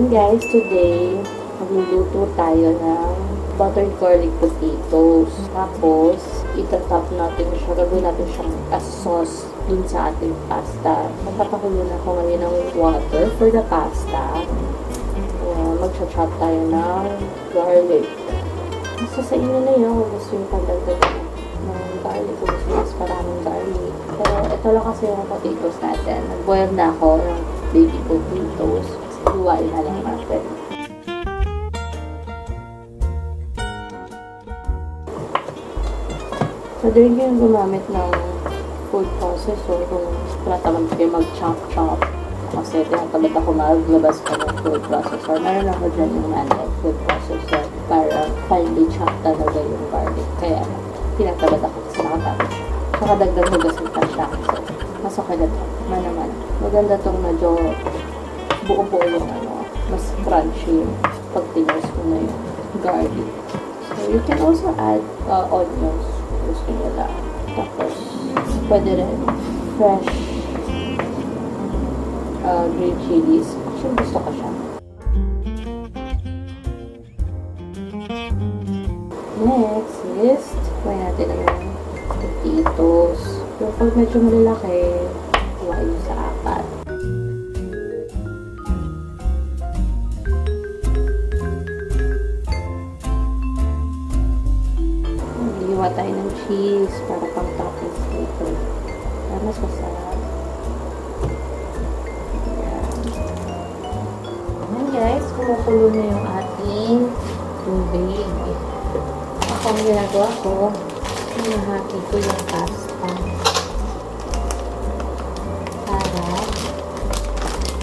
Guys, today, magluluto tayo ng buttered garlic potatoes. Tapos, itatap natin siya, gagawin natin siyang as sauce dun sa ating pasta. Magpapakulo na ako ngayon ng water for the pasta. Mag-chop tayo ng garlic. Basta sa inyo na yun, kung gusto yung pandagdag ng garlic, kung gusto yung mas maraming garlic. Pero ito lang kasi yung potatoes natin. Nag-boil na ako ng baby potatoes. Luwain na lang natin. So, din yung gumamit ng food processor kung tinatamad kayo mag-chop-chop. Kasi tinatamad ako maglabas ko ng food processor. Meron ako dyan yung manual food processor para finely chop talaga yung garlic. Kaya tinatamad ako kasi nakatapos siya. Saka dagdag hugasin pa siya. So, mas okay na ito. Mana-mana. Maganda itong medyo buo-buo yung mas crunchy pag tinurse mo na yung garlic. So, you can also add onions. Gusto nyo lang. Tapos, pwede rin fresh green chilies. Actually, gusto ko siya. Next is, kuha natin ang potatoes. So, pag medyo malalaki, kuha yun sa apat. Hiwa tayo ng cheese para pang toppings dito. Para mas masarap. Ayan guys, kumukulo na yung ating tubig. Ako ang ginagawa ko, hinahati ko yung pasta. Para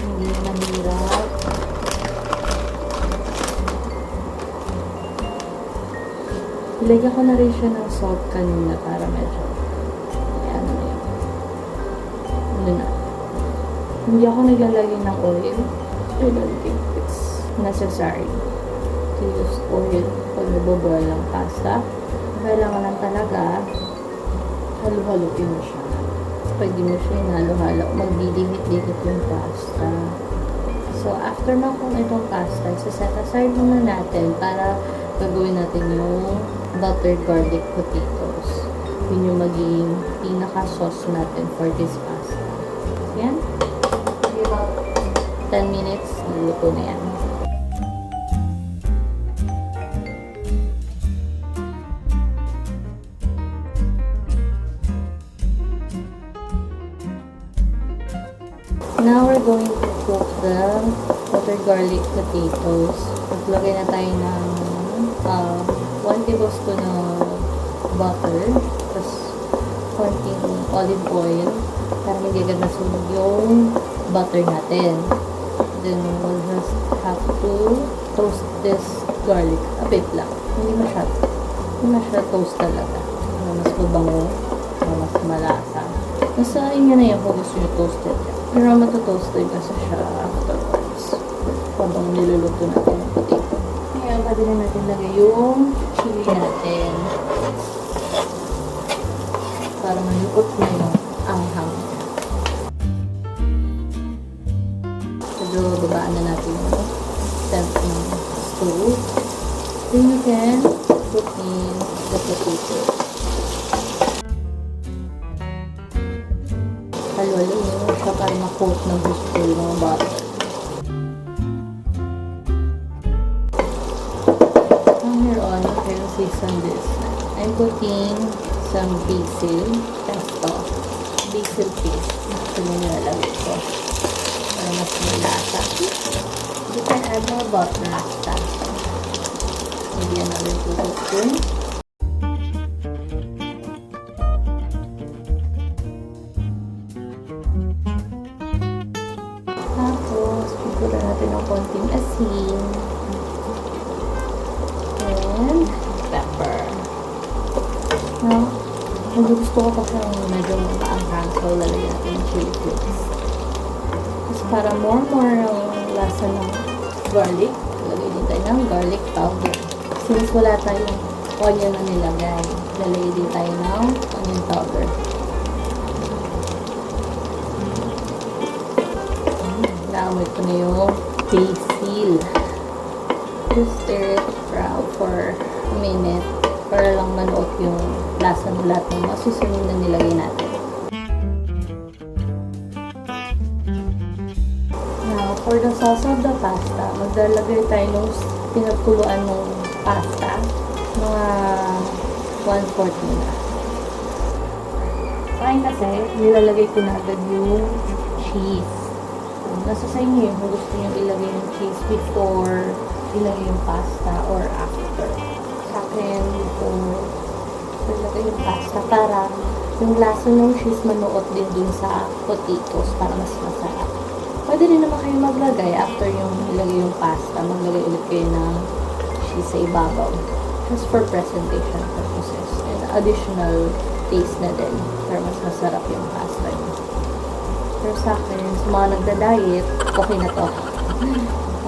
hindi mahirap. Ilagyan ko na rin siya ng salt kanina para medyo ano na yun. Ano na. Hindi ako naglalagay ng oil. I don't think it's necessary to use oil pag naboboil ng pasta. Kailangan lang talaga halo-haloin mo siya. Pag di mo siya hinalo-halo, magdidikit-dikit yung pasta. So, after makong itong pasta, set aside muna natin para gagawin natin yung buttered garlic potatoes. Yun yung magiging pinaka-sauce natin for this pasta. So, yan. About 10 minutes, niluto na yan. Now, we're going to cook the buttered garlic potatoes. Maglagay na tayo ng 1 tablespoon ng butter, tapos konting olive oil para hindi agad nasunog yung butter natin. Then, we'll just have to toast this garlic a bit lang. Hindi masyado toast talaga. Mas mabango, mas malasa. Nasa inyo na yan kung gusto nyo toasted. Pero matutoasted kasi siya afterwards. Habang niluluto natin yung potato. Kaya pwede na natin lagay yung chili natin. Para malukot na yung anghang. So, babaan na natin yung temp ng stove. Then you can put in the potato. Halo-halo mo siya para ma-coat ng gusto yung mga butter. From here on, you can season this. I'm putting some basil pesto. Basil paste. Ito na nilalagay ko. Para mas malasa. You can add more butter after. Maybe another 2 teaspoons. Tapos, pipura natin ng konting asin. And pepper. Now, gusto ko kasi medyo maanghang, so lalagyan natin yung chili flakes. Tapos para more lasa ng garlic, lalagyan din tayo ng garlic powder. Since wala tayong onion na nilagay, lalagyan din tayo ng onion powder. Naamoy ko na yung basil. Just stir it for a minute para lang manuot yung lasa ng lahat ng masusunod na nilagay natin. Now, for the sauce of the pasta, maglalagay tayo ng pinagkuluan ng pasta. Mga 1/4 muna. Sa akin kasi, nilalagay ko na agad yung cheese. So, nasa sa inyo kung gusto nyo ilagay yung cheese before ilagay yung pasta or after. Sa akin, before ilagay yung pasta para yung lasa ng cheese manuot din dun sa potatoes para mas masarap. Pwede rin naman kayo maglagay after yung ilagay yung pasta. Maglagay ulit kayo ng cheese sa ibabaw. Just for presentation purposes. And additional taste na din. Para mas masarap yung pasta nyo. Pero sa akin, sa mga nagda-diet, okay na to.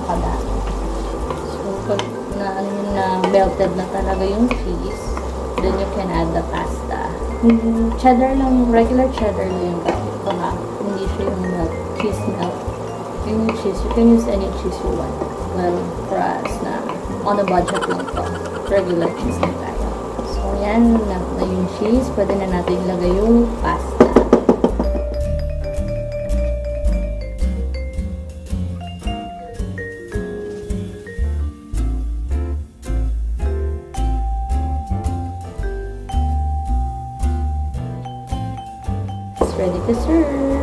Makadami. So, pag na melted na talaga yung cheese, then you can add the pasta. Cheddar lang, regular cheddar lang yung gamit ko ha. Hindi siya yung melt, cheese melt. Yung cheese, you can use any cheese you want. Well, for us na on a budget lang to. Regular cheese na tayo. So, yan na yung cheese. Pwede na natin ilagay yung pasta. It's ready to serve.